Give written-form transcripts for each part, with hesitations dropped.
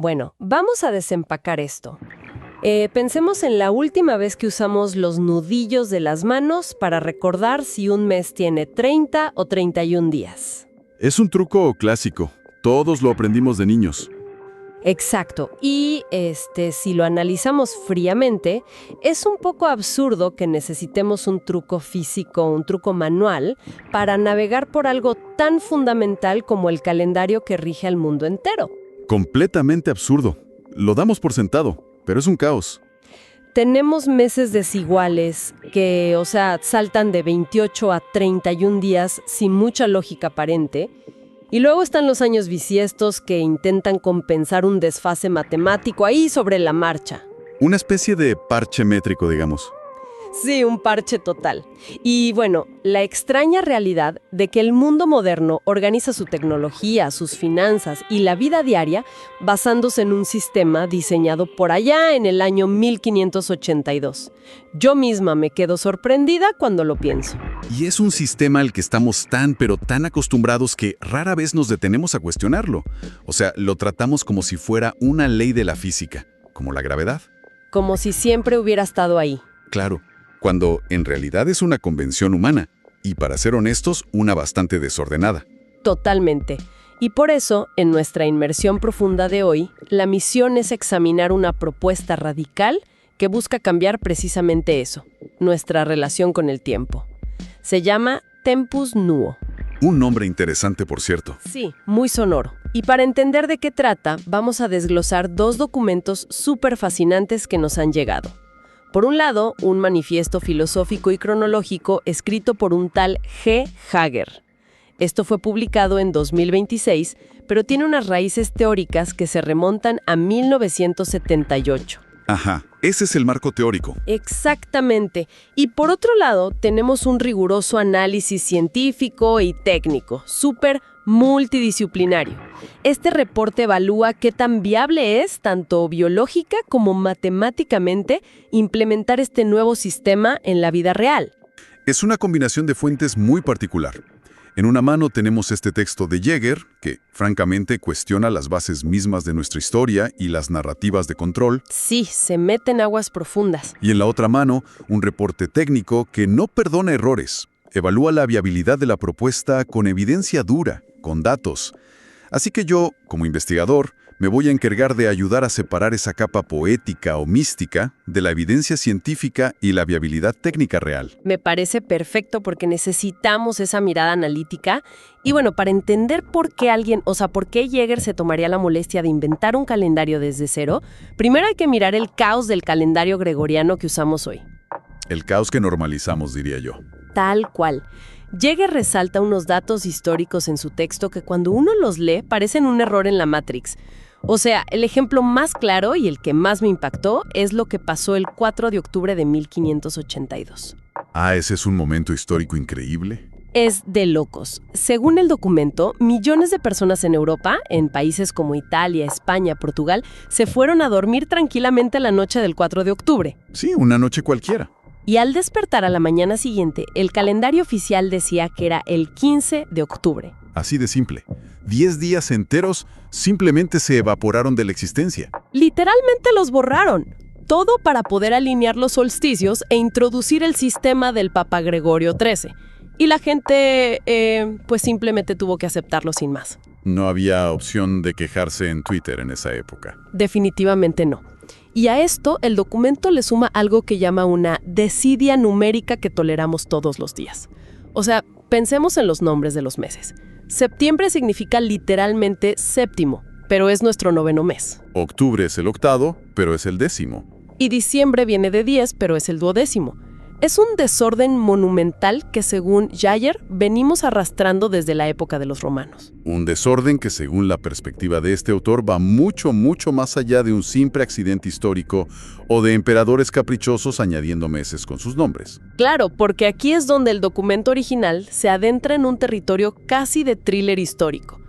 Bueno, vamos a desempacar esto. Pensemos en la última vez que usamos los nudillos de las manos para recordar si un mes tiene 30 o 31 días. Es un truco clásico. Todos lo aprendimos de niños. Exacto. Y si lo analizamos fríamente, es un poco absurdo que necesitemos un truco físico, un truco manual, para navegar por algo tan fundamental como el calendario que rige al mundo entero. Completamente absurdo. Lo damos por sentado, pero es un caos. Tenemos meses desiguales que, saltan de 28 a 31 días sin mucha lógica aparente. Y luego están los años bisiestos que intentan compensar un desfase matemático ahí sobre la marcha. Una especie de parche métrico, digamos. Sí, un parche total. Y bueno, la extraña realidad de que el mundo moderno organiza su tecnología, sus finanzas y la vida diaria basándose en un sistema diseñado por allá en el año 1582. Yo misma me quedo sorprendida cuando lo pienso. Y es un sistema al que estamos pero tan acostumbrados que rara vez nos detenemos a cuestionarlo. O sea, lo tratamos como si fuera una ley de la física, como la gravedad. Como si siempre hubiera estado ahí. Claro, cuando en realidad es una convención humana, y para ser honestos, una bastante desordenada. Totalmente. Y por eso, en nuestra inmersión profunda de hoy, la misión es examinar una propuesta radical que busca cambiar precisamente eso, nuestra relación con el tiempo. Se llama Tempus Nuo. Un nombre interesante, por cierto. Sí, muy sonoro. Y para entender de qué trata, vamos a desglosar dos documentos súper fascinantes que nos han llegado. Por un lado, un manifiesto filosófico y cronológico escrito por un tal G. Hager. Esto fue publicado en 2026, pero tiene unas raíces teóricas que se remontan a 1978. Ajá, ese es el marco teórico. Exactamente. Y por otro lado, tenemos un riguroso análisis científico y técnico, súper multidisciplinario. Este reporte evalúa qué tan viable es, tanto biológica como matemáticamente, implementar este nuevo sistema en la vida real. Es una combinación de fuentes muy particular. En una mano tenemos este texto de Jäger, que, francamente, cuestiona las bases mismas de nuestra historia y las narrativas de control. Sí, se mete en aguas profundas. Y en la otra mano, un reporte técnico que no perdona errores. Evalúa la viabilidad de la propuesta con evidencia dura, con datos. Así que yo, como investigador, me voy a encargar de ayudar a separar esa capa poética o mística de la evidencia científica y la viabilidad técnica real. Me parece perfecto porque necesitamos esa mirada analítica. Y bueno, para entender por qué por qué Jäger se tomaría la molestia de inventar un calendario desde cero, primero hay que mirar el caos del calendario gregoriano que usamos hoy. El caos que normalizamos, diría yo. Tal cual. Jäger resalta unos datos históricos en su texto que cuando uno los lee parecen un error en la Matrix. O sea, el ejemplo más claro y el que más me impactó es lo que pasó el 4 de octubre de 1582. Ah, ese es un momento histórico increíble. Es de locos. Según el documento, millones de personas en Europa, en países como Italia, España, Portugal, se fueron a dormir tranquilamente la noche del 4 de octubre. Sí, una noche cualquiera. Y al despertar a la mañana siguiente, el calendario oficial decía que era el 15 de octubre. Así de simple. 10 días enteros simplemente se evaporaron de la existencia. Literalmente los borraron. Todo para poder alinear los solsticios e introducir el sistema del Papa Gregorio XIII. Y la gente, pues simplemente tuvo que aceptarlo sin más. No había opción de quejarse en Twitter en esa época. Definitivamente no. Y a esto, el documento le suma algo que llama una desidia numérica que toleramos todos los días. O sea, pensemos en los nombres de los meses. Septiembre significa literalmente séptimo, pero es nuestro 9º mes. Octubre es el 8º, pero es el 10º. Y diciembre viene de 10, pero es el 12º. Es un desorden monumental que, según Jäger, venimos arrastrando desde la época de los romanos. Un desorden que, según la perspectiva de este autor, va mucho, mucho más allá de un simple accidente histórico o de emperadores caprichosos añadiendo meses con sus nombres. Claro, porque aquí es donde el documento original se adentra en un territorio casi de thriller histórico.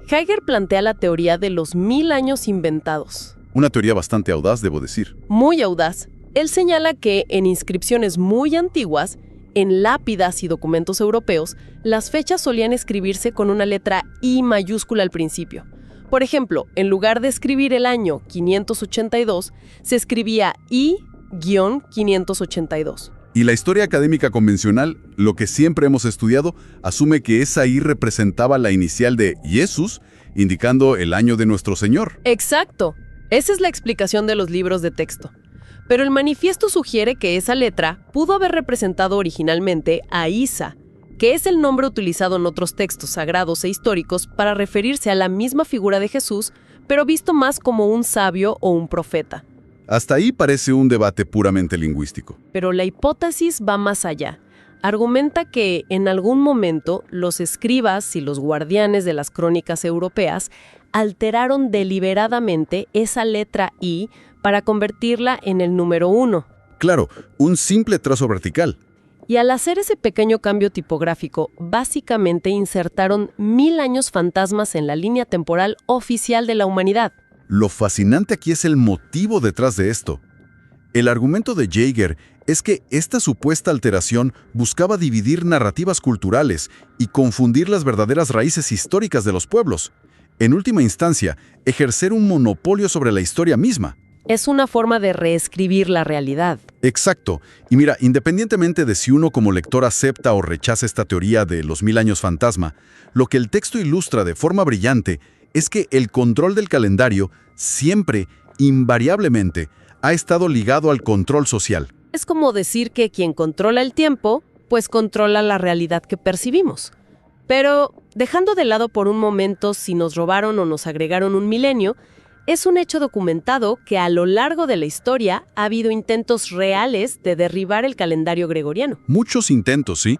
Jäger plantea la teoría de los 1000 años inventados. Una teoría bastante audaz, debo decir. Muy audaz. Él señala que en inscripciones muy antiguas, en lápidas y documentos europeos, las fechas solían escribirse con una letra I mayúscula al principio. Por ejemplo, en lugar de escribir el año 582, se escribía I-582. Y la historia académica convencional, lo que siempre hemos estudiado, asume que esa I representaba la inicial de Jesús, indicando el año de nuestro Señor. Exacto. Esa es la explicación de los libros de texto. Pero el manifiesto sugiere que esa letra pudo haber representado originalmente a Isa, que es el nombre utilizado en otros textos sagrados e históricos para referirse a la misma figura de Jesús, pero visto más como un sabio o un profeta. Hasta ahí parece un debate puramente lingüístico. Pero la hipótesis va más allá. Argumenta que en algún momento los escribas y los guardianes de las crónicas europeas alteraron deliberadamente esa letra I para convertirla en el número 1. Claro, un simple trazo vertical. Y al hacer ese pequeño cambio tipográfico, básicamente insertaron 1000 años fantasmas en la línea temporal oficial de la humanidad. Lo fascinante aquí es el motivo detrás de esto. El argumento de Jaeger es que esta supuesta alteración buscaba dividir narrativas culturales y confundir las verdaderas raíces históricas de los pueblos. En última instancia, ejercer un monopolio sobre la historia misma. Es una forma de reescribir la realidad. Exacto. Y mira, independientemente de si uno como lector acepta o rechaza esta teoría de los 1000 años fantasma, lo que el texto ilustra de forma brillante es que el control del calendario siempre, invariablemente, ha estado ligado al control social. Es como decir que quien controla el tiempo, pues controla la realidad que percibimos. Pero, dejando de lado por un momento si nos robaron o nos agregaron un milenio, es un hecho documentado que a lo largo de la historia ha habido intentos reales de derribar el calendario gregoriano. Muchos intentos, sí,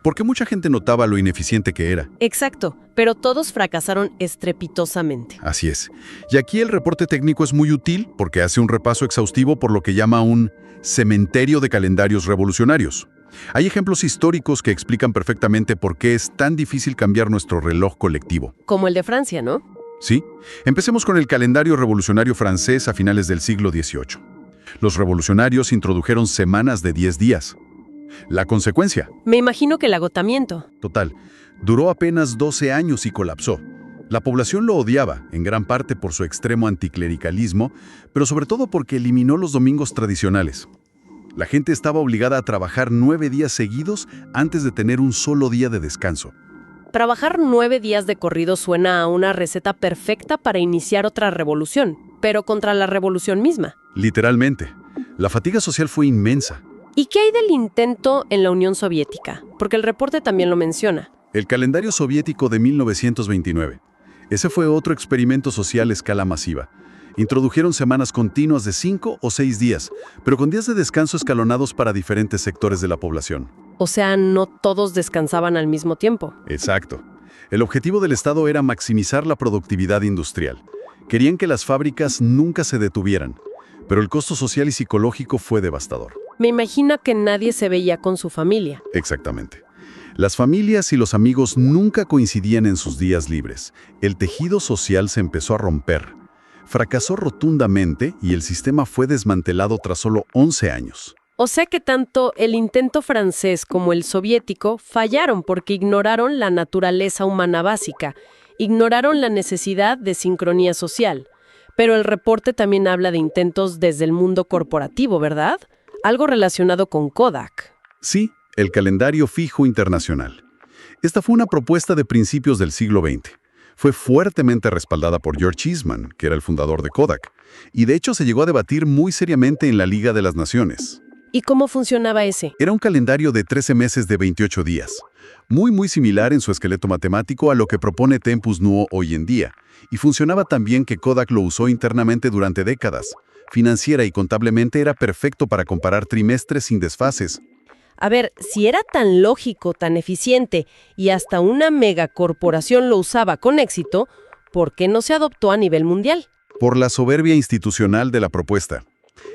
porque mucha gente notaba lo ineficiente que era. Exacto, pero todos fracasaron estrepitosamente. Así es. Y aquí el reporte técnico es muy útil porque hace un repaso exhaustivo por lo que llama un cementerio de calendarios revolucionarios. Hay ejemplos históricos que explican perfectamente por qué es tan difícil cambiar nuestro reloj colectivo. Como el de Francia, ¿no? Sí, empecemos con el calendario revolucionario francés a finales del siglo XVIII. Los revolucionarios introdujeron semanas de 10 días. La consecuencia, Me imagino que el agotamiento. total, duró apenas 12 años y colapsó. La población lo odiaba, en gran parte por su extremo anticlericalismo, pero sobre todo porque eliminó los domingos tradicionales. La gente estaba obligada a trabajar 9 días seguidos antes de tener un solo día de descanso. Trabajar 9 días de corrido suena a una receta perfecta para iniciar otra revolución, pero contra la revolución misma. Literalmente, la fatiga social fue inmensa. ¿Y qué hay del intento en la Unión Soviética? Porque el reporte también lo menciona. El calendario soviético de 1929. Ese fue otro experimento social a escala masiva. Introdujeron semanas continuas de 5 o 6 días, pero con días de descanso escalonados para diferentes sectores de la población. O sea, no todos descansaban al mismo tiempo. Exacto. El objetivo del Estado era maximizar la productividad industrial. Querían que las fábricas nunca se detuvieran, pero el costo social y psicológico fue devastador. Me imagino que nadie se veía con su familia. Exactamente. Las familias y los amigos nunca coincidían en sus días libres. El tejido social se empezó a romper. Fracasó rotundamente y el sistema fue desmantelado tras solo 11 años. O sea que tanto el intento francés como el soviético fallaron porque ignoraron la naturaleza humana básica, ignoraron la necesidad de sincronía social. Pero el reporte también habla de intentos desde el mundo corporativo, ¿verdad? Algo relacionado con Kodak. Sí, el calendario fijo internacional. Esta fue una propuesta de principios del siglo XX. Fue fuertemente respaldada por George Eastman, que era el fundador de Kodak, y de hecho se llegó a debatir muy seriamente en la Liga de las Naciones. ¿Y cómo funcionaba ese? Era un calendario de 13 meses de 28 días, muy similar en su esqueleto matemático a lo que propone Tempus Nuo hoy en día, y funcionaba tan bien que Kodak lo usó internamente durante décadas. Financiera y contablemente era perfecto para comparar trimestres sin desfases. A ver, si era tan lógico, tan eficiente y hasta una megacorporación lo usaba con éxito, ¿por qué no se adoptó a nivel mundial? Por la soberbia institucional de la propuesta.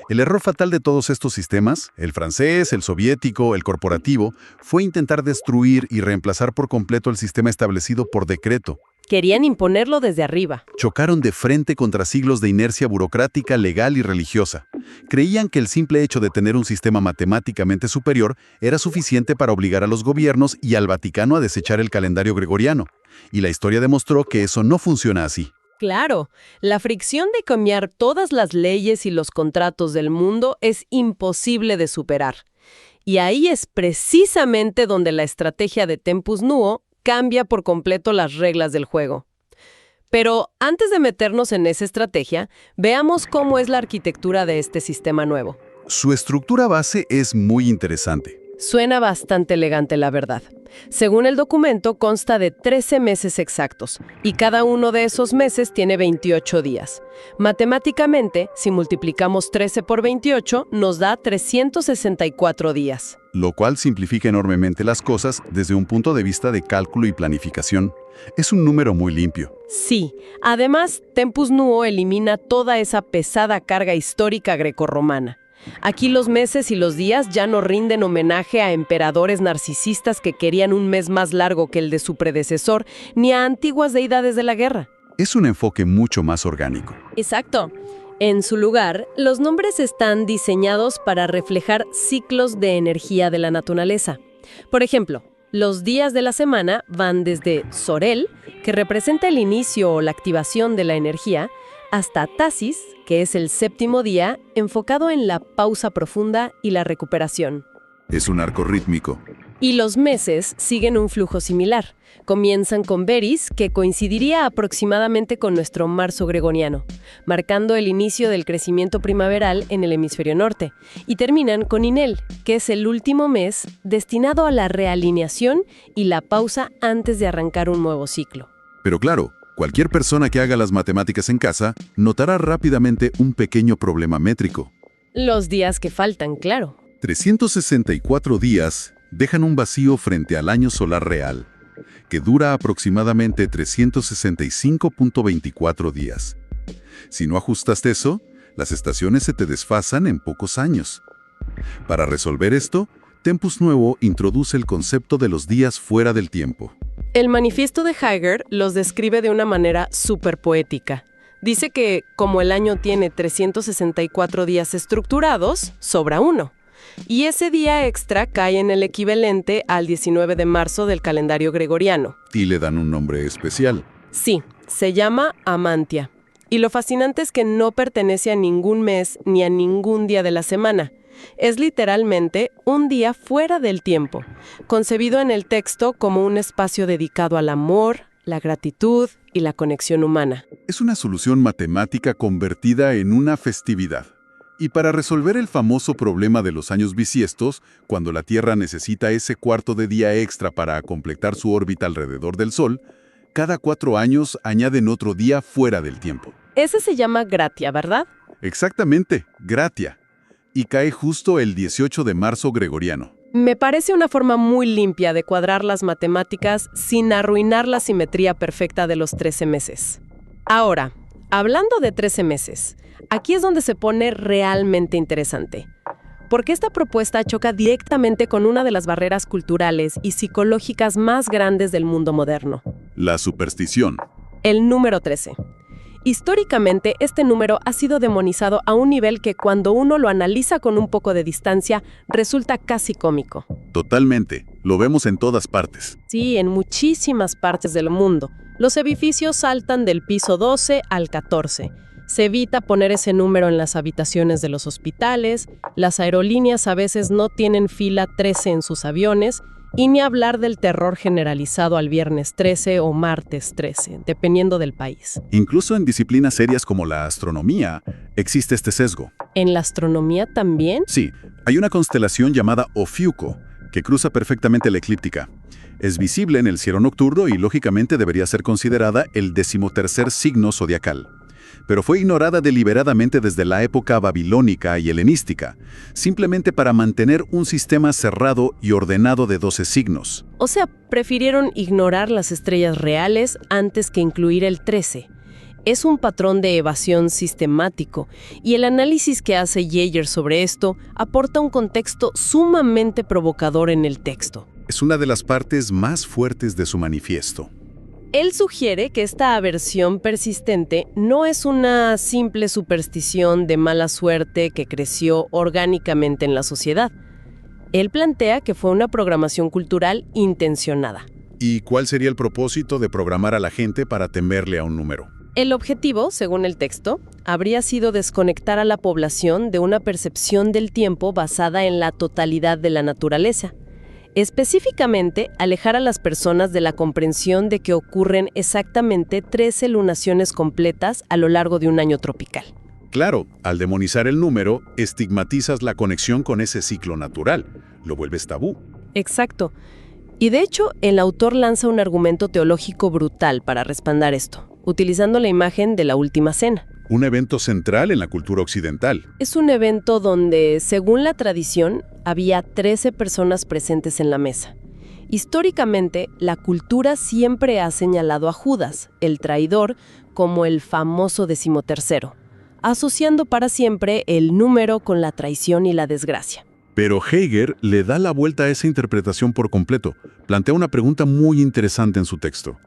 El error fatal de todos estos sistemas, el francés, el soviético, el corporativo, fue intentar destruir y reemplazar por completo el sistema establecido por decreto. Querían imponerlo desde arriba. Chocaron de frente contra siglos de inercia burocrática, legal y religiosa. Creían que el simple hecho de tener un sistema matemáticamente superior era suficiente para obligar a los gobiernos y al Vaticano a desechar el calendario gregoriano. Y la historia demostró que eso no funciona así. Claro, la fricción de cambiar todas las leyes y los contratos del mundo es imposible de superar. Y ahí es precisamente donde la estrategia de Tempus Nuo cambia por completo las reglas del juego. Pero antes de meternos en esa estrategia, veamos cómo es la arquitectura de este sistema nuevo. Su estructura base es muy interesante. Suena bastante elegante, la verdad. Según el documento, consta de 13 meses exactos, y cada uno de esos meses tiene 28 días. Matemáticamente, si multiplicamos 13 por 28, nos da 364 días. Lo cual simplifica enormemente las cosas desde un punto de vista de cálculo y planificación. Es un número muy limpio. Sí, además, Tempus Nuo elimina toda esa pesada carga histórica grecorromana. Aquí los meses y los días ya no rinden homenaje a emperadores narcisistas que querían un mes más largo que el de su predecesor, ni a antiguas deidades de la guerra. Es un enfoque mucho más orgánico. Exacto. En su lugar, los nombres están diseñados para reflejar ciclos de energía de la naturaleza. Por ejemplo, los días de la semana van desde Sorel, que representa el inicio o la activación de la energía, hasta Tasis, que es el séptimo día, enfocado en la pausa profunda y la recuperación. Es un arco rítmico. Y los meses siguen un flujo similar. Comienzan con Veris, que coincidiría aproximadamente con nuestro marzo gregoriano, marcando el inicio del crecimiento primaveral en el hemisferio norte, y terminan con Inel, que es el último mes destinado a la realineación y la pausa antes de arrancar un nuevo ciclo. Pero claro, cualquier persona que haga las matemáticas en casa notará rápidamente un pequeño problema métrico. Los días que faltan, claro. 364 días dejan un vacío frente al año solar real, que dura aproximadamente 365.24 días. Si no ajustas eso, las estaciones se te desfasan en pocos años. Para resolver esto, Tempus Nuo introduce el concepto de los días fuera del tiempo. El manifiesto de Heidegger los describe de una manera súper poética. Dice que, como el año tiene 364 días estructurados, sobra uno. Y ese día extra cae en el equivalente al 19 de marzo del calendario gregoriano. Y le dan un nombre especial. Sí, se llama Amantia. Y lo fascinante es que no pertenece a ningún mes ni a ningún día de la semana. Es literalmente un día fuera del tiempo, concebido en el texto como un espacio dedicado al amor, la gratitud y la conexión humana. Es una solución matemática convertida en una festividad. Y para resolver el famoso problema de los años bisiestos, cuando la Tierra necesita ese cuarto de día extra para completar su órbita alrededor del Sol, cada 4 años añaden otro día fuera del tiempo. Ese se llama Gratia, ¿verdad? Exactamente, Gratia. Y cae justo el 18 de marzo gregoriano. Me parece una forma muy limpia de cuadrar las matemáticas sin arruinar la simetría perfecta de los 13 meses. Ahora, hablando de 13 meses, aquí es donde se pone realmente interesante. Porque esta propuesta choca directamente con una de las barreras culturales y psicológicas más grandes del mundo moderno. La superstición. El número 13. Históricamente, este número ha sido demonizado a un nivel que cuando uno lo analiza con un poco de distancia, resulta casi cómico. Totalmente. Lo vemos en todas partes. Sí, en muchísimas partes del mundo. Los edificios saltan del piso 12 al 14. Se evita poner ese número en las habitaciones de los hospitales, las aerolíneas a veces no tienen fila 13 en sus aviones, y ni hablar del terror generalizado al viernes 13 o martes 13, dependiendo del país. Incluso en disciplinas serias como la astronomía, existe este sesgo. ¿En la astronomía también? Sí, hay una constelación llamada Ofiuco, que cruza perfectamente la eclíptica. Es visible en el cielo nocturno y lógicamente debería ser considerada el 13º signo zodiacal. Pero fue ignorada deliberadamente desde la época babilónica y helenística, simplemente para mantener un sistema cerrado y ordenado de 12 signos. O sea, prefirieron ignorar las estrellas reales antes que incluir el 13. Es un patrón de evasión sistemático, y el análisis que hace Jaeger sobre esto aporta un contexto sumamente provocador en el texto. Es una de las partes más fuertes de su manifiesto. Él sugiere que esta aversión persistente no es una simple superstición de mala suerte que creció orgánicamente en la sociedad. Él plantea que fue una programación cultural intencionada. ¿Y cuál sería el propósito de programar a la gente para temerle a un número? El objetivo, según el texto, habría sido desconectar a la población de una percepción del tiempo basada en la totalidad de la naturaleza. Específicamente, alejar a las personas de la comprensión de que ocurren exactamente 13 lunaciones completas a lo largo de un año tropical. Claro, al demonizar el número, estigmatizas la conexión con ese ciclo natural. Lo vuelves tabú. Exacto. Y de hecho, el autor lanza un argumento teológico brutal para respaldar esto, utilizando la imagen de la Última Cena. Un evento central en la cultura occidental. Es un evento donde, según la tradición, había 13 personas presentes en la mesa. Históricamente, la cultura siempre ha señalado a Judas, el traidor, como el famoso 13º, asociando para siempre el número con la traición y la desgracia. Pero Heger le da la vuelta a esa interpretación por completo. Plantea una pregunta muy interesante en su texto.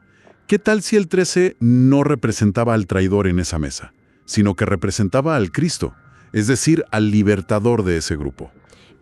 ¿Qué tal si el 13 no representaba al traidor en esa mesa, sino que representaba al Cristo, es decir, al libertador de ese grupo?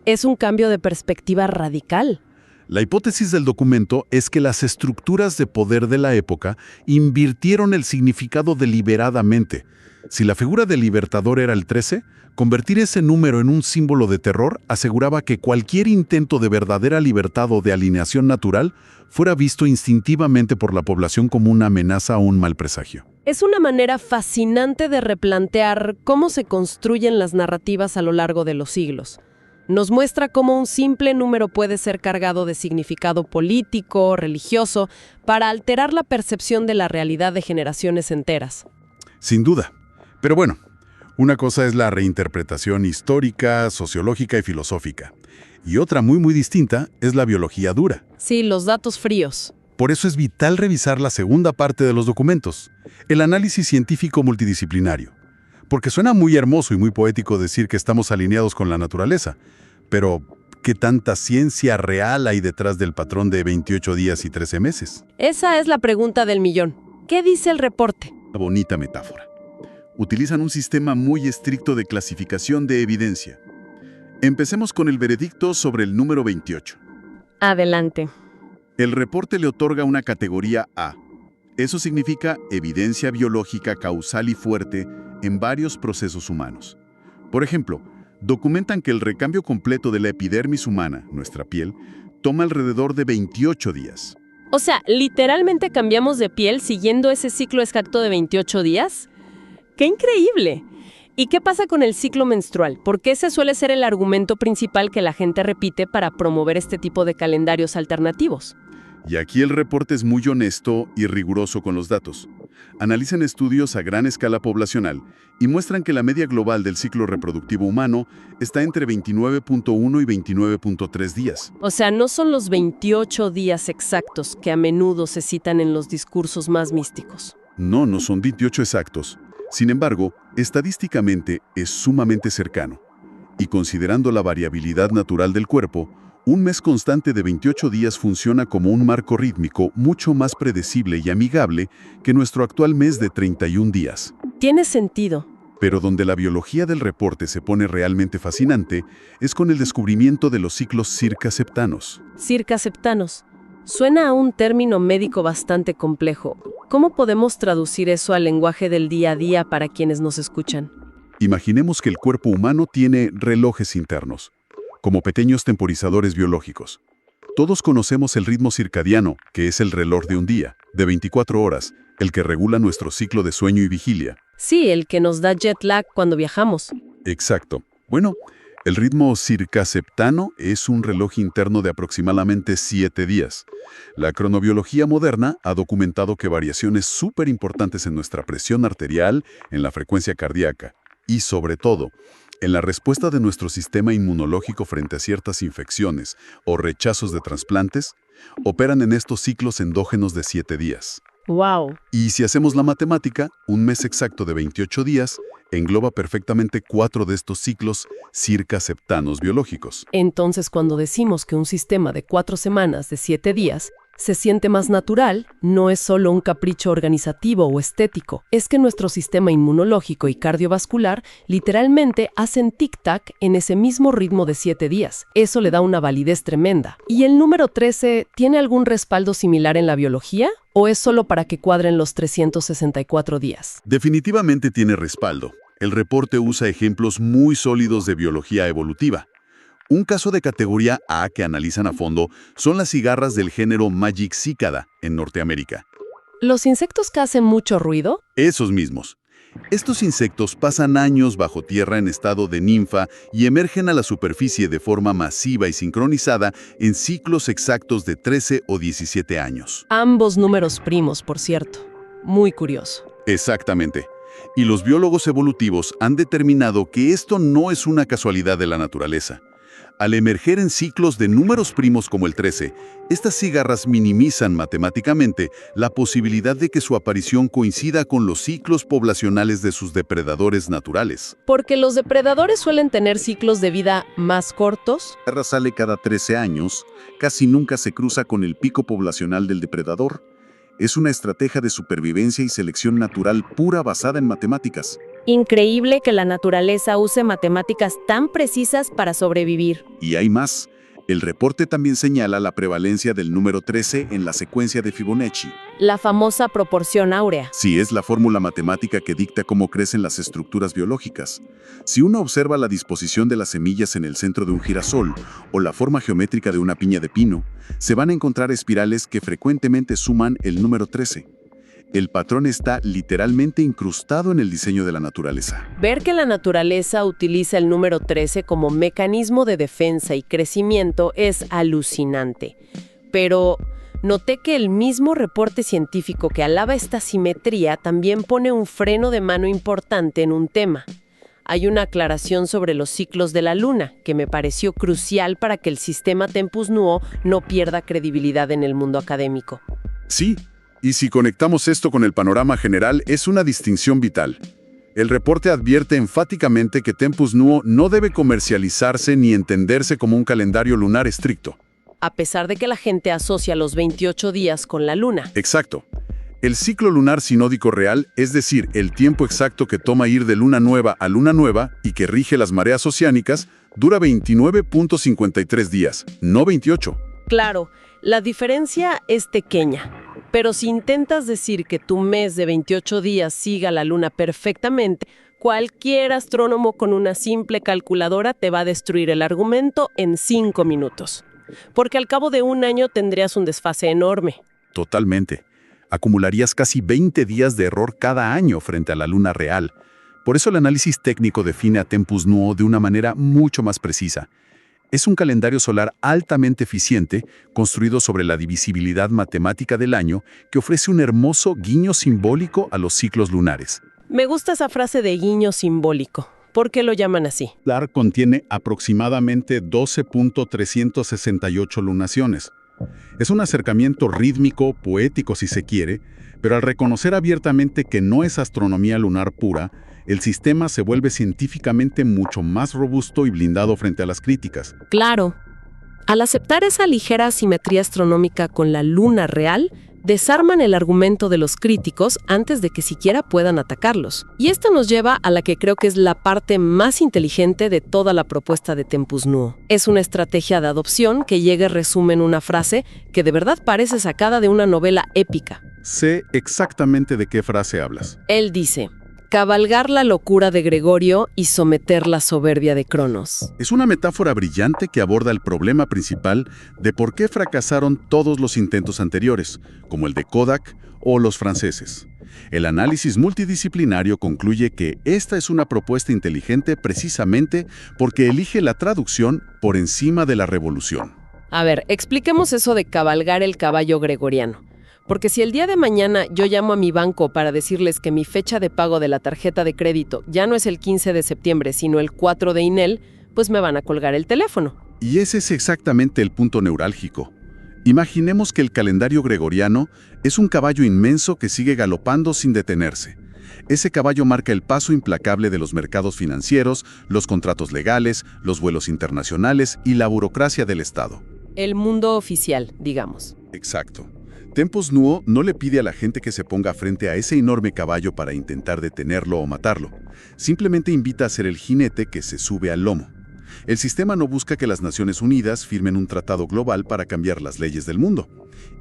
Es un cambio de perspectiva radical. La hipótesis del documento es que las estructuras de poder de la época invirtieron el significado deliberadamente. Si la figura del libertador era el 13, convertir ese número en un símbolo de terror aseguraba que cualquier intento de verdadera libertad o de alineación natural fuera visto instintivamente por la población como una amenaza o un mal presagio. Es una manera fascinante de replantear cómo se construyen las narrativas a lo largo de los siglos. Nos muestra cómo un simple número puede ser cargado de significado político, religioso, para alterar la percepción de la realidad de generaciones enteras. Sin duda. Pero bueno, una cosa es la reinterpretación histórica, sociológica y filosófica. Y otra muy distinta es la biología dura. Sí, los datos fríos. Por eso es vital revisar la segunda parte de los documentos, el análisis científico multidisciplinario. Porque suena muy hermoso y muy poético decir que estamos alineados con la naturaleza, pero ¿qué tanta ciencia real hay detrás del patrón de 28 días y 13 meses? Esa es la pregunta del millón. ¿Qué dice el reporte? Una bonita metáfora. Utilizan un sistema muy estricto de clasificación de evidencia. Empecemos con el veredicto sobre el número 28. Adelante. El reporte le otorga una categoría A. Eso significa evidencia biológica causal y fuerte en varios procesos humanos. Por ejemplo, documentan que el recambio completo de la epidermis humana, nuestra piel, toma alrededor de 28 días. O sea, ¿literalmente cambiamos de piel siguiendo ese ciclo exacto de 28 días? ¡Qué increíble! ¿Y qué pasa con el ciclo menstrual? Porque ese suele ser el argumento principal que la gente repite para promover este tipo de calendarios alternativos. Y aquí el reporte es muy honesto y riguroso con los datos. Analizan estudios a gran escala poblacional y muestran que la media global del ciclo reproductivo humano está entre 29.1 y 29.3 días. O sea, no son los 28 días exactos que a menudo se citan en los discursos más místicos. No son 28 exactos. Sin embargo, estadísticamente es sumamente cercano. Y considerando la variabilidad natural del cuerpo, un mes constante de 28 días funciona como un marco rítmico mucho más predecible y amigable que nuestro actual mes de 31 días. Tiene sentido. Pero donde la biología del reporte se pone realmente fascinante es con el descubrimiento de los ciclos circaseptanos. Circaseptanos. Suena a un término médico bastante complejo. ¿Cómo podemos traducir eso al lenguaje del día a día para quienes nos escuchan? Imaginemos que el cuerpo humano tiene relojes internos, como pequeños temporizadores biológicos. Todos conocemos el ritmo circadiano, que es el reloj de un día, de 24 horas, el que regula nuestro ciclo de sueño y vigilia. Sí, el que nos da jet lag cuando viajamos. Exacto. Bueno, el ritmo circaseptano es un reloj interno de aproximadamente 7 días. La cronobiología moderna ha documentado que variaciones súper importantes en nuestra presión arterial, en la frecuencia cardíaca y, sobre todo, en la respuesta de nuestro sistema inmunológico frente a ciertas infecciones o rechazos de trasplantes, operan en estos ciclos endógenos de 7 días. ¡Wow! Y si hacemos la matemática, un mes exacto de 28 días engloba perfectamente 4 de estos ciclos circaseptanos biológicos. Entonces, cuando decimos que un sistema de 4 semanas de 7 días Se siente más natural, no es solo un capricho organizativo o estético, es que nuestro sistema inmunológico y cardiovascular literalmente hacen tic-tac en ese mismo ritmo de 7 días. Eso le da una validez tremenda. ¿Y el número 13 tiene algún respaldo similar en la biología? ¿O es solo para que cuadren los 364 días? Definitivamente tiene respaldo. El reporte usa ejemplos muy sólidos de biología evolutiva. Un caso de categoría A que analizan a fondo son las cigarras del género Magic Cicada en Norteamérica. ¿Los insectos que hacen mucho ruido? Esos mismos. Estos insectos pasan años bajo tierra en estado de ninfa y emergen a la superficie de forma masiva y sincronizada en ciclos exactos de 13 o 17 años. Ambos números primos, por cierto. Muy curioso. Exactamente. Y los biólogos evolutivos han determinado que esto no es una casualidad de la naturaleza. Al emerger en ciclos de números primos como el 13, estas cigarras minimizan matemáticamente la posibilidad de que su aparición coincida con los ciclos poblacionales de sus depredadores naturales. Porque los depredadores suelen tener ciclos de vida más cortos. La cigarra sale cada 13 años, casi nunca se cruza con el pico poblacional del depredador. Es una estrategia de supervivencia y selección natural pura basada en matemáticas. Increíble que la naturaleza use matemáticas tan precisas para sobrevivir. Y hay más. El reporte también señala la prevalencia del número 13 en la secuencia de Fibonacci. La famosa proporción áurea. Sí, es la fórmula matemática que dicta cómo crecen las estructuras biológicas. Si uno observa la disposición de las semillas en el centro de un girasol o la forma geométrica de una piña de pino, se van a encontrar espirales que frecuentemente suman el número 13. El patrón está literalmente incrustado en el diseño de la naturaleza. Ver que la naturaleza utiliza el número 13 como mecanismo de defensa y crecimiento es alucinante. Pero noté que el mismo reporte científico que alaba esta simetría también pone un freno de mano importante en un tema. Hay una aclaración sobre los ciclos de la Luna, que me pareció crucial para que el sistema Tempus Nuo no pierda credibilidad en el mundo académico. Sí. Y si conectamos esto con el panorama general, es una distinción vital. El reporte advierte enfáticamente que Tempus Nuo no debe comercializarse ni entenderse como un calendario lunar estricto. A pesar de que la gente asocia los 28 días con la Luna. Exacto. El ciclo lunar sinódico real, es decir, el tiempo exacto que toma ir de luna nueva a luna nueva y que rige las mareas oceánicas, dura 29.53 días, no 28. Claro, la diferencia es pequeña. Pero si intentas decir que tu mes de 28 días siga la luna perfectamente, cualquier astrónomo con una simple calculadora te va a destruir el argumento en 5 minutos. Porque al cabo de un año tendrías un desfase enorme. Totalmente. Acumularías casi 20 días de error cada año frente a la luna real. Por eso el análisis técnico define a Tempus Nuo de una manera mucho más precisa. Es un calendario solar altamente eficiente, construido sobre la divisibilidad matemática del año, que ofrece un hermoso guiño simbólico a los ciclos lunares. Me gusta esa frase de guiño simbólico. ¿Por qué lo llaman así? El solar contiene aproximadamente 12.368 lunaciones. Es un acercamiento rítmico, poético si se quiere, pero al reconocer abiertamente que no es astronomía lunar pura, el sistema se vuelve científicamente mucho más robusto y blindado frente a las críticas. Claro. Al aceptar esa ligera asimetría astronómica con la luna real, desarman el argumento de los críticos antes de que siquiera puedan atacarlos. Y esto nos lleva a la que creo que es la parte más inteligente de toda la propuesta de Tempus Nuo. Es una estrategia de adopción que llega y resume en una frase que de verdad parece sacada de una novela épica. Sé exactamente de qué frase hablas. Él dice: cabalgar la locura de Gregorio y someter la soberbia de Cronos. Es una metáfora brillante que aborda el problema principal de por qué fracasaron todos los intentos anteriores, como el de Kodak o los franceses. El análisis multidisciplinario concluye que esta es una propuesta inteligente precisamente porque elige la traducción por encima de la revolución. A ver, expliquemos eso de cabalgar el caballo gregoriano. Porque si el día de mañana yo llamo a mi banco para decirles que mi fecha de pago de la tarjeta de crédito ya no es el 15 de septiembre, sino el 4 de Inel, pues me van a colgar el teléfono. Y ese es exactamente el punto neurálgico. Imaginemos que el calendario gregoriano es un caballo inmenso que sigue galopando sin detenerse. Ese caballo marca el paso implacable de los mercados financieros, los contratos legales, los vuelos internacionales y la burocracia del Estado. El mundo oficial, digamos. Exacto. Tempus Nuo no le pide a la gente que se ponga frente a ese enorme caballo para intentar detenerlo o matarlo. Simplemente invita a ser el jinete que se sube al lomo. El sistema no busca que las Naciones Unidas firmen un tratado global para cambiar las leyes del mundo.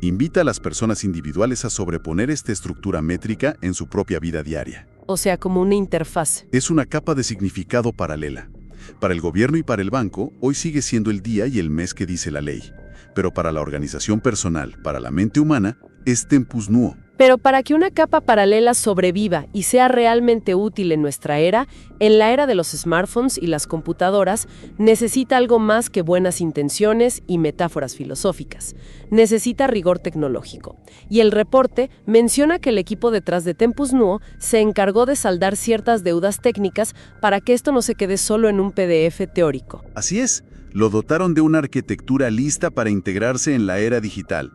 Invita a las personas individuales a sobreponer esta estructura métrica en su propia vida diaria. O sea, como una interfaz. Es una capa de significado paralela. Para el gobierno y para el banco, hoy sigue siendo el día y el mes que dice la ley. Pero para la organización personal, para la mente humana, es Tempus Nuo. Pero para que una capa paralela sobreviva y sea realmente útil en nuestra era, en la era de los smartphones y las computadoras, necesita algo más que buenas intenciones y metáforas filosóficas. Necesita rigor tecnológico. Y el reporte menciona que el equipo detrás de Tempus Nuo se encargó de saldar ciertas deudas técnicas para que esto no se quede solo en un PDF teórico. Así es, lo dotaron de una arquitectura lista para integrarse en la era digital.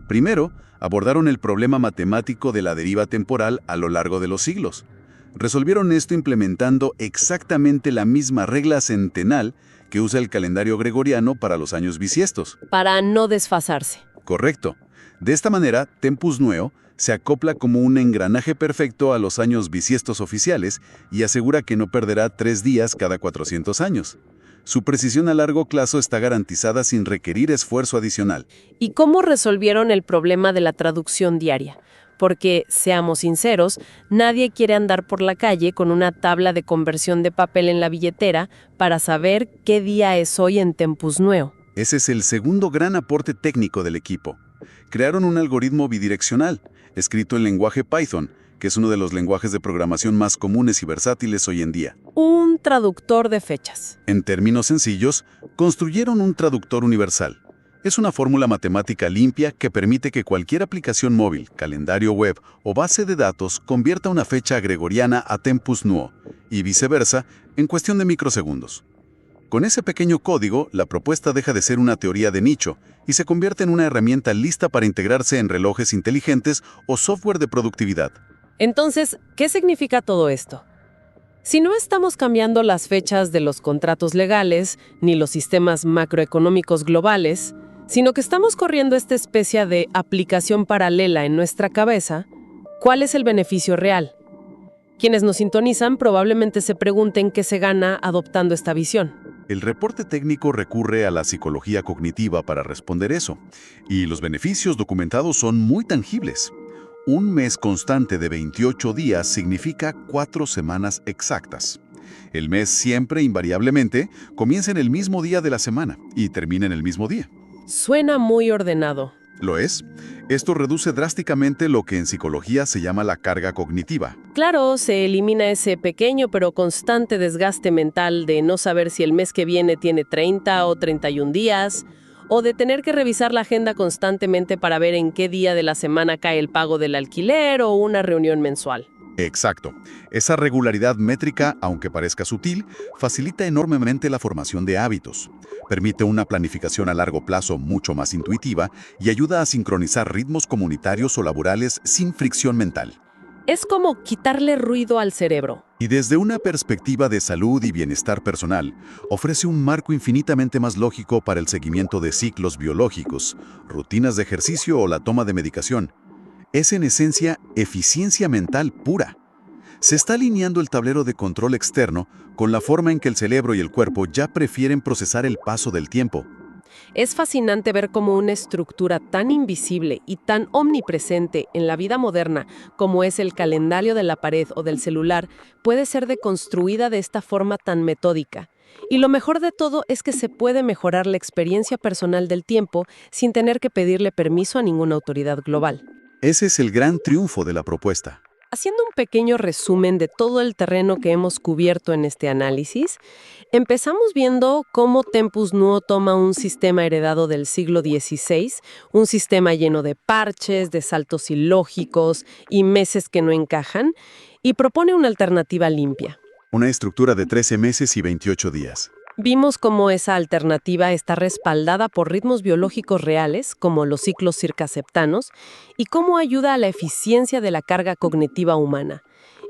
Primero, abordaron el problema matemático de la deriva temporal a lo largo de los siglos. Resolvieron esto implementando exactamente la misma regla centenal que usa el calendario gregoriano para los años bisiestos. Para no desfasarse. Correcto. De esta manera, Tempus Nuo se acopla como un engranaje perfecto a los años bisiestos oficiales y asegura que no perderá 3 días cada 400 años. Su precisión a largo plazo está garantizada sin requerir esfuerzo adicional. ¿Y cómo resolvieron el problema de la traducción diaria? Porque, seamos sinceros, nadie quiere andar por la calle con una tabla de conversión de papel en la billetera para saber qué día es hoy en Tempus Nuo. Ese es el segundo gran aporte técnico del equipo. Crearon un algoritmo bidireccional, escrito en lenguaje Python, que es uno de los lenguajes de programación más comunes y versátiles hoy en día. Un traductor de fechas. En términos sencillos, construyeron un traductor universal. Es una fórmula matemática limpia que permite que cualquier aplicación móvil, calendario web o base de datos convierta una fecha gregoriana a Tempus Nuo, y viceversa, en cuestión de microsegundos. Con ese pequeño código, la propuesta deja de ser una teoría de nicho y se convierte en una herramienta lista para integrarse en relojes inteligentes o software de productividad. Entonces, ¿qué significa todo esto? Si no estamos cambiando las fechas de los contratos legales ni los sistemas macroeconómicos globales, sino que estamos corriendo esta especie de aplicación paralela en nuestra cabeza, ¿cuál es el beneficio real? Quienes nos sintonizan probablemente se pregunten qué se gana adoptando esta visión. El reporte técnico recurre a la psicología cognitiva para responder eso, y los beneficios documentados son muy tangibles. Un mes constante de 28 días significa 4 semanas exactas. El mes siempre, invariablemente, comienza en el mismo día de la semana y termina en el mismo día. Suena muy ordenado. ¿Lo es? Esto reduce drásticamente lo que en psicología se llama la carga cognitiva. Claro, se elimina ese pequeño pero constante desgaste mental de no saber si el mes que viene tiene 30 o 31 días, o de tener que revisar la agenda constantemente para ver en qué día de la semana cae el pago del alquiler o una reunión mensual. Exacto. Esa regularidad métrica, aunque parezca sutil, facilita enormemente la formación de hábitos. Permite una planificación a largo plazo mucho más intuitiva y ayuda a sincronizar ritmos comunitarios o laborales sin fricción mental. Es como quitarle ruido al cerebro. Y desde una perspectiva de salud y bienestar personal, ofrece un marco infinitamente más lógico para el seguimiento de ciclos biológicos, rutinas de ejercicio o la toma de medicación. Es en esencia eficiencia mental pura. Se está alineando el tablero de control externo con la forma en que el cerebro y el cuerpo ya prefieren procesar el paso del tiempo. Es fascinante ver cómo una estructura tan invisible y tan omnipresente en la vida moderna como es el calendario de la pared o del celular puede ser deconstruida de esta forma tan metódica. Y lo mejor de todo es que se puede mejorar la experiencia personal del tiempo sin tener que pedirle permiso a ninguna autoridad global. Ese es el gran triunfo de la propuesta. Haciendo un pequeño resumen de todo el terreno que hemos cubierto en este análisis, empezamos viendo cómo Tempus Nuo toma un sistema heredado del siglo XVI, un sistema lleno de parches, de saltos ilógicos y meses que no encajan, y propone una alternativa limpia. Una estructura de 13 meses y 28 días. Vimos cómo esa alternativa está respaldada por ritmos biológicos reales, como los ciclos circaseptanos, y cómo ayuda a la eficiencia de la carga cognitiva humana.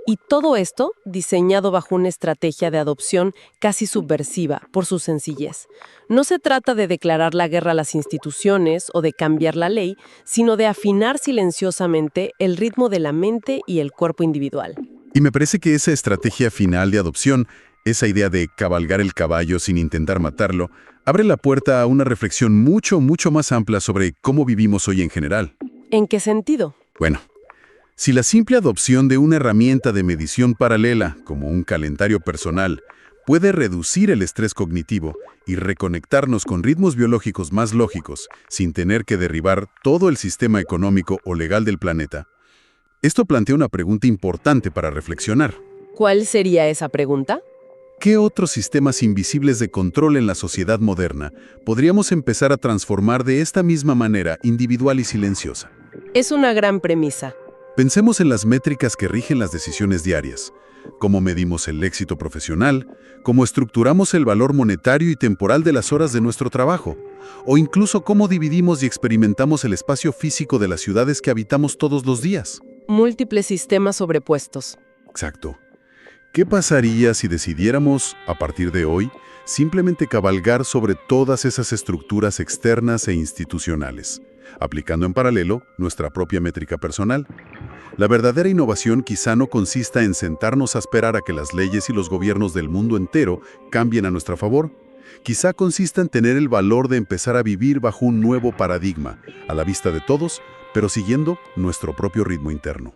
Y todo esto diseñado bajo una estrategia de adopción casi subversiva por su sencillez. No se trata de declarar la guerra a las instituciones o de cambiar la ley, sino de afinar silenciosamente el ritmo de la mente y el cuerpo individual. Y me parece que esa estrategia final de adopción, esa idea de cabalgar el caballo sin intentar matarlo, abre la puerta a una reflexión mucho más amplia sobre cómo vivimos hoy en general. ¿En qué sentido? Bueno, si la simple adopción de una herramienta de medición paralela, como un calendario personal, puede reducir el estrés cognitivo y reconectarnos con ritmos biológicos más lógicos, sin tener que derribar todo el sistema económico o legal del planeta, esto plantea una pregunta importante para reflexionar. ¿Cuál sería esa pregunta? ¿Qué otros sistemas invisibles de control en la sociedad moderna podríamos empezar a transformar de esta misma manera individual y silenciosa? Es una gran premisa. Pensemos en las métricas que rigen las decisiones diarias. Cómo medimos el éxito profesional, cómo estructuramos el valor monetario y temporal de las horas de nuestro trabajo, o incluso cómo dividimos y experimentamos el espacio físico de las ciudades que habitamos todos los días. Múltiples sistemas sobrepuestos. Exacto. ¿Qué pasaría si decidiéramos, a partir de hoy, simplemente cabalgar sobre todas esas estructuras externas e institucionales, aplicando en paralelo nuestra propia métrica personal? La verdadera innovación quizá no consista en sentarnos a esperar a que las leyes y los gobiernos del mundo entero cambien a nuestro favor. Quizá consista en tener el valor de empezar a vivir bajo un nuevo paradigma, a la vista de todos, pero siguiendo nuestro propio ritmo interno.